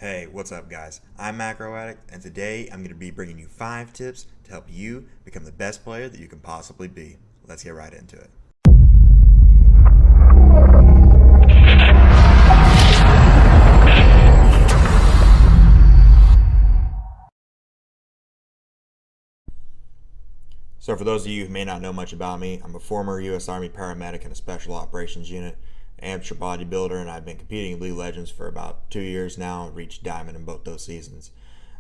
Hey, what's up, guys? I'm Macro Addict, and today I'm going to be bringing you 5 tips to help you become the best player that you can possibly be. Let's get right into it. So, for those of you who may not know much about me, I'm a former U.S. Army paramedic in a special operations unit, amateur bodybuilder, and I've been competing in League Legends for about 2 years now and reached Diamond in both those seasons.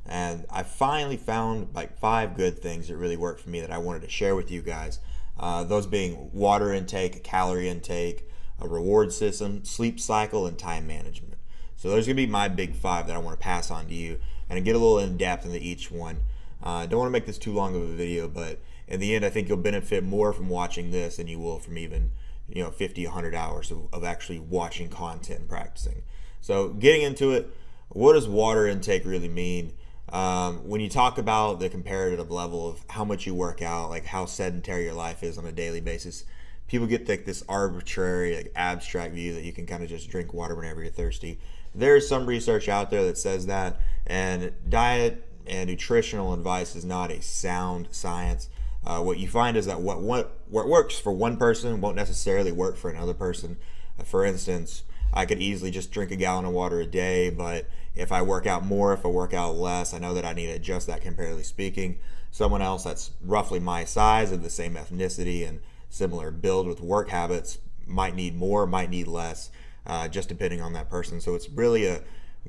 And I finally found like 5 good things that really work for me that I wanted to share with you guys. Those being water intake, calorie intake, a reward system, sleep cycle, and time management. So those are going to be my big 5 that I want to pass on to you and get a little in depth into each one. I don't want to make this too long of a video, but in the end, I think you'll benefit more from watching this than you will from even 50, 100 hours of actually watching content and practicing. So getting into it, what does water intake really mean? When you talk about the comparative level of how much you work out, like how sedentary your life is on a daily basis, people get like this arbitrary, like abstract view that you can kind of just drink water whenever you're thirsty. There's some research out there that says that, and diet and nutritional advice is not a sound science. What you find is that what works for one person won't necessarily work for another person. For instance, I could easily just drink a gallon of water a day, but if I work out more, if I work out less, I know that I need to adjust that comparatively speaking. Someone else that's roughly my size, of the same ethnicity and similar build with work habits, might need more, might need less, just depending on that person. So it's really a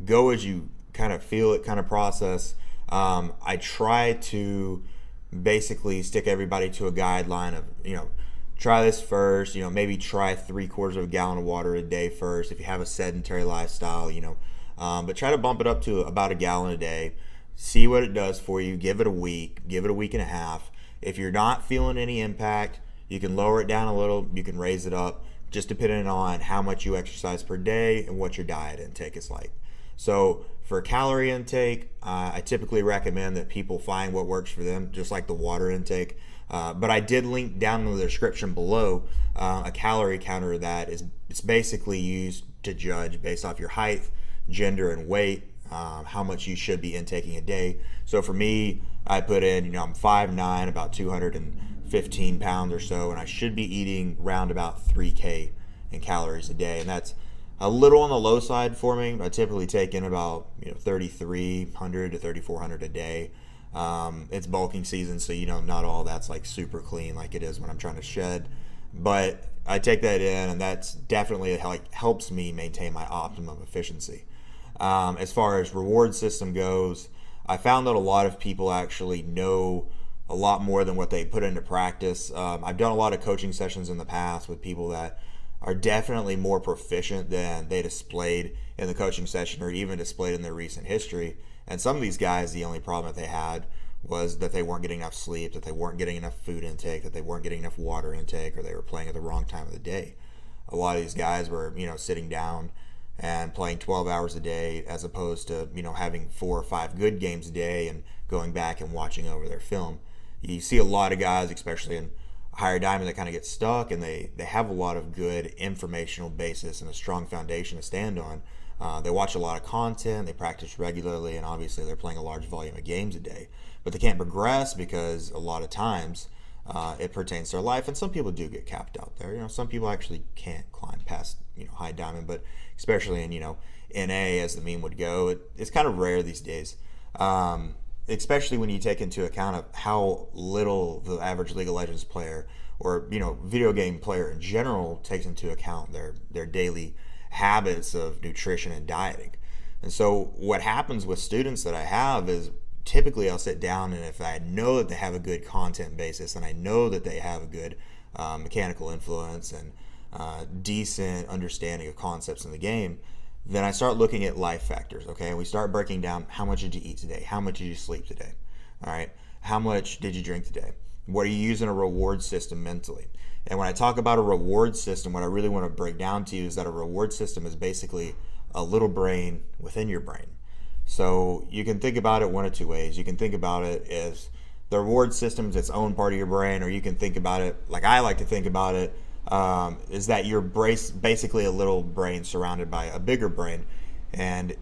go as you kind of feel it kind of process. I try to basically stick everybody to a guideline of, try this first, maybe try 3/4 of a gallon of water a day first if you have a sedentary lifestyle, but try to bump it up to about a gallon a day. See what it does for you. Give it a week and a half. If you're not feeling any impact, you can lower it down a little, you can raise it up, just depending on how much you exercise per day and what your diet intake is like. So for calorie intake, I typically recommend that people find what works for them, just like the water intake. But I did link down in the description below a calorie counter that it's basically used to judge based off your height, gender, and weight, how much you should be intaking a day. So for me, I put in, I'm 5'9", about 215 pounds or so, and I should be eating around about 3K in calories a day, and that's a little on the low side for me. I typically take in about 3,300 to 3,400 a day. It's bulking season, so not all that's like super clean like it is when I'm trying to shed, but I take that in, and that's definitely helps me maintain my optimum efficiency. As far as reward system goes, I found that a lot of people actually know a lot more than what they put into practice. I've done a lot of coaching sessions in the past with people that are definitely more proficient than they displayed in the coaching session or even displayed in their recent history. And some of these guys, the only problem that they had was that they weren't getting enough sleep, that they weren't getting enough food intake, that they weren't getting enough water intake, or they were playing at the wrong time of the day. A lot of these guys were, sitting down and playing 12 hours a day as opposed to, having 4 or 5 good games a day and going back and watching over their film. You see a lot of guys, especially in higher diamond, that kind of get stuck, and they have a lot of good informational basis and a strong foundation to stand on. They watch a lot of content, they practice regularly, and obviously they're playing a large volume of games a day, but they can't progress because a lot of times it pertains to their life, and some people do get capped out there. Some people actually can't climb past high diamond, but especially in NA, as the meme would go, it's kind of rare these days. Especially when you take into account of how little the average League of Legends player or video game player in general takes into account their daily habits of nutrition and dieting. And so what happens with students that I have is typically I'll sit down, and if I know that they have a good content basis and I know that they have a good mechanical influence and decent understanding of concepts in the game, then I start looking at life factors, okay? And we start breaking down, how much did you eat today? How much did you sleep today? All right, how much did you drink today? What are you using a reward system mentally? And when I talk about a reward system, what I really want to break down to you is that a reward system is basically a little brain within your brain. So you can think about it one of 2 ways. You can think about it as the reward system is its own part of your brain, or you can think about it like I like to think about it, is that you're basically a little brain surrounded by a bigger brain. And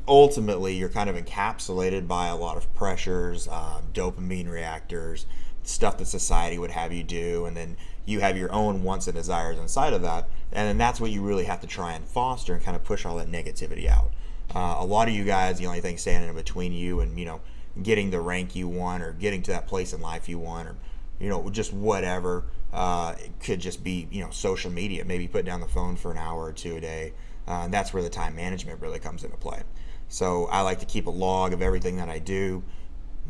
ultimately you're kind of encapsulated by a lot of pressures, dopamine reactors, stuff that society would have you do, and then you have your own wants and desires inside of that, and then that's what you really have to try and foster and kind of push all that negativity out. A lot of you guys, the only thing standing in between you and getting the rank you want, or getting to that place in life you want, or just whatever. It could just be social media. Maybe put down the phone for an hour or two a day, and that's where the time management really comes into play. So I like to keep a log of everything that I do,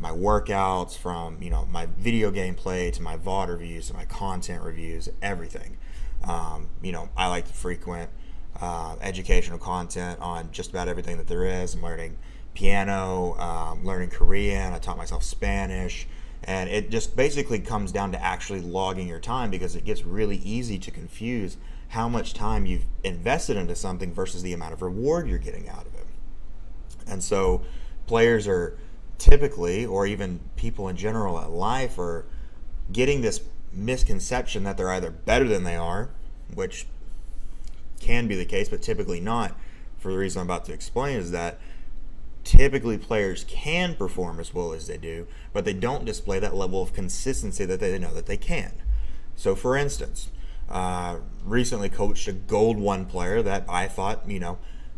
my workouts, from my video game play to my VOD reviews to my content reviews, everything. I like to frequent educational content on just about everything that there is. I'm learning piano, learning Korean. I taught myself Spanish. And it just basically comes down to actually logging your time, because it gets really easy to confuse how much time you've invested into something versus the amount of reward you're getting out of it. And so players are typically, or even people in general at life, are getting this misconception that they're either better than they are, which can be the case, but typically not, for the reason I'm about to explain, is that typically players can perform as well as they do, but they don't display that level of consistency that they know that they can. So for instance, recently coached a gold 1 player that I thought,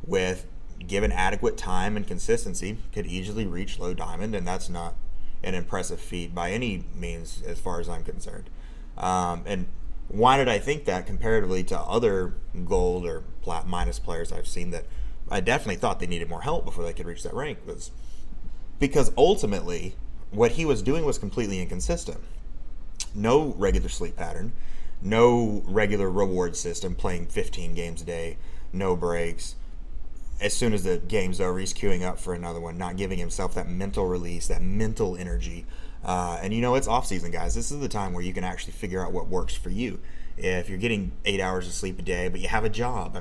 with given adequate time and consistency, could easily reach low diamond, and that's not an impressive feat by any means as far as I'm concerned. And why did I think that comparatively to other gold or plat minus players I've seen that I definitely thought they needed more help before they could reach that rank? Was because ultimately what he was doing was completely inconsistent. No regular sleep pattern, no regular reward system, playing 15 games a day, no breaks. As soon as the game's over, he's queuing up for another one, not giving himself that mental release, that mental energy. And it's off season, guys. This is the time where you can actually figure out what works for you. If you're getting 8 hours of sleep a day, but you have a job,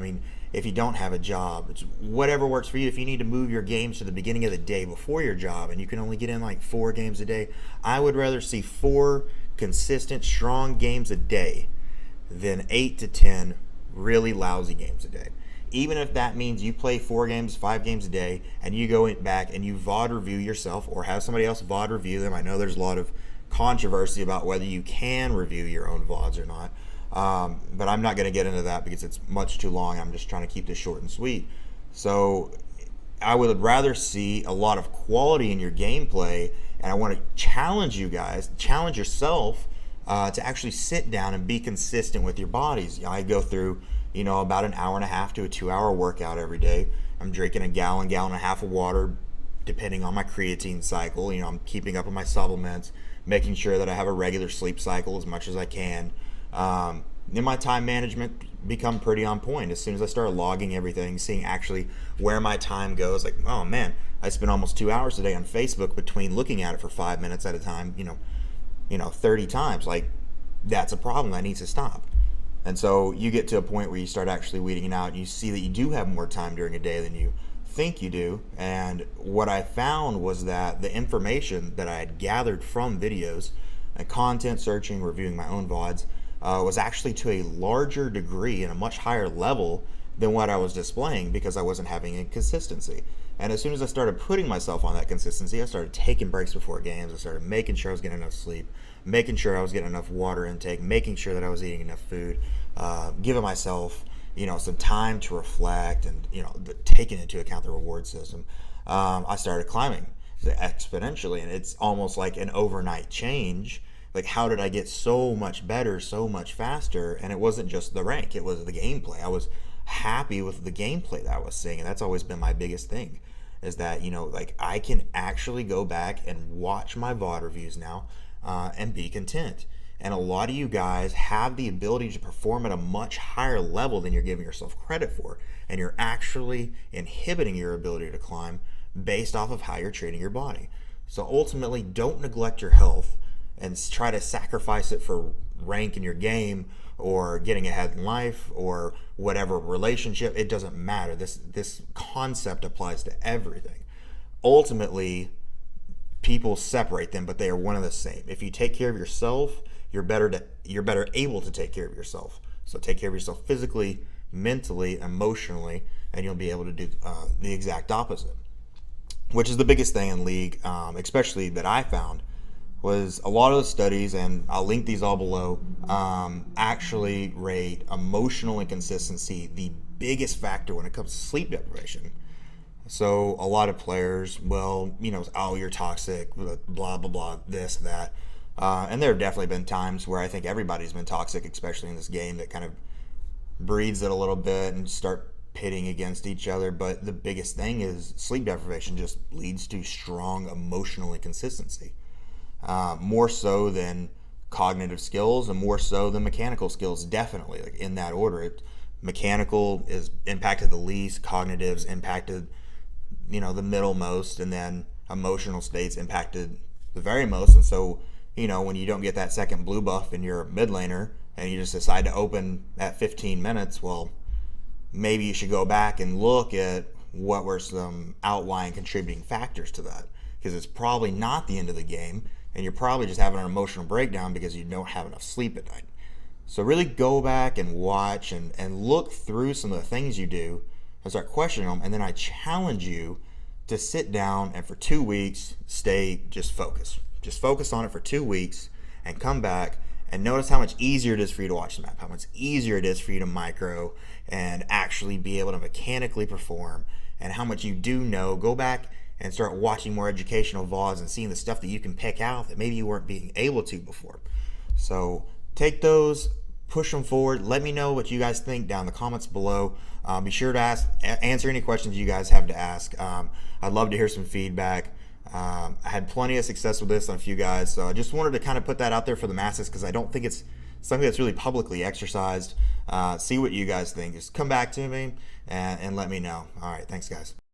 if you don't have a job, it's whatever works for you. If you need to move your games to the beginning of the day before your job and you can only get in like 4 games a day, I would rather see 4 consistent, strong games a day than 8 to 10 really lousy games a day. Even if that means you play 4 games, 5 games a day, and you go back and you VOD review yourself or have somebody else VOD review them. I know there's a lot of controversy about whether you can review your own VODs or not. But I'm not going to get into that because it's much too long. I'm just trying to keep this short and sweet. So I would rather see a lot of quality in your gameplay, and I want to challenge you guys, challenge yourself to actually sit down and be consistent with your bodies. I go through about an hour and a half to a 2-hour workout every day. I'm drinking a gallon and a half of water, depending on my creatine cycle. I'm keeping up with my supplements, making sure that I have a regular sleep cycle as much as I can. Then my time management become pretty on point. As soon as I start logging everything, seeing actually where my time goes, like, oh man, I spend almost 2 hours a day on Facebook between looking at it for 5 minutes at a time, 30 times. Like, that's a problem that needs to stop. And so you get to a point where you start actually weeding it out, and you see that you do have more time during a day than you think you do. And what I found was that the information that I had gathered from videos and content searching, reviewing my own VODs, was actually to a larger degree and a much higher level than what I was displaying, because I wasn't having a consistency. And as soon as I started putting myself on that consistency, I started taking breaks before games. I started making sure I was getting enough sleep, making sure I was getting enough water intake, making sure that I was eating enough food, giving myself, some time to reflect, and, taking into account the reward system. I started climbing exponentially, and it's almost like an overnight change. Like, how did I get so much better, so much faster? And it wasn't just the rank, it was the gameplay. I was happy with the gameplay that I was seeing, and that's always been my biggest thing, is that, I can actually go back and watch my VOD reviews now, and be content. And a lot of you guys have the ability to perform at a much higher level than you're giving yourself credit for, and you're actually inhibiting your ability to climb based off of how you're treating your body. So ultimately, don't neglect your health and try to sacrifice it for rank in your game or getting ahead in life or whatever relationship. It doesn't matter. This concept applies to everything. Ultimately, people separate them, but they are one and the same. If you take care of yourself, you're better able to take care of yourself. So take care of yourself physically, mentally, emotionally, and you'll be able to do the exact opposite. which is the biggest thing in league, especially that I found, was a lot of the studies, and I'll link these all below, actually rate emotional inconsistency the biggest factor when it comes to sleep deprivation. So a lot of players will, oh, you're toxic, blah, blah, blah, this, that. And there have definitely been times where I think everybody's been toxic, especially in this game, that kind of breeds it a little bit and start pitting against each other. But the biggest thing is sleep deprivation just leads to strong emotional inconsistency, more so than cognitive skills and more so than mechanical skills, definitely, like in that order. Mechanical is impacted the least, cognitive's impacted the middle most, and then emotional states impacted the very most. And so when you don't get that second blue buff in your mid laner and you just decide to open at 15 minutes, well, maybe you should go back and look at what were some outlying contributing factors to that, because it's probably not the end of the game and you're probably just having an emotional breakdown because you don't have enough sleep at night. So really go back and watch and look through some of the things you do and start questioning them. And then I challenge you to sit down and for 2 weeks, just focus on it for 2 weeks and come back and notice how much easier it is for you to watch the map, how much easier it is for you to micro and actually be able to mechanically perform, and how much you do know. Go back and start watching more educational VODs and seeing the stuff that you can pick out that maybe you weren't being able to before. So take those, push them forward. Let me know what you guys think down in the comments below. Be sure to answer any questions you guys have to ask. I'd love to hear some feedback. I had plenty of success with this on a few guys, so I just wanted to kind of put that out there for the masses because I don't think it's something that's really publicly exercised. See what you guys think. Just come back to me and let me know. All right, thanks guys.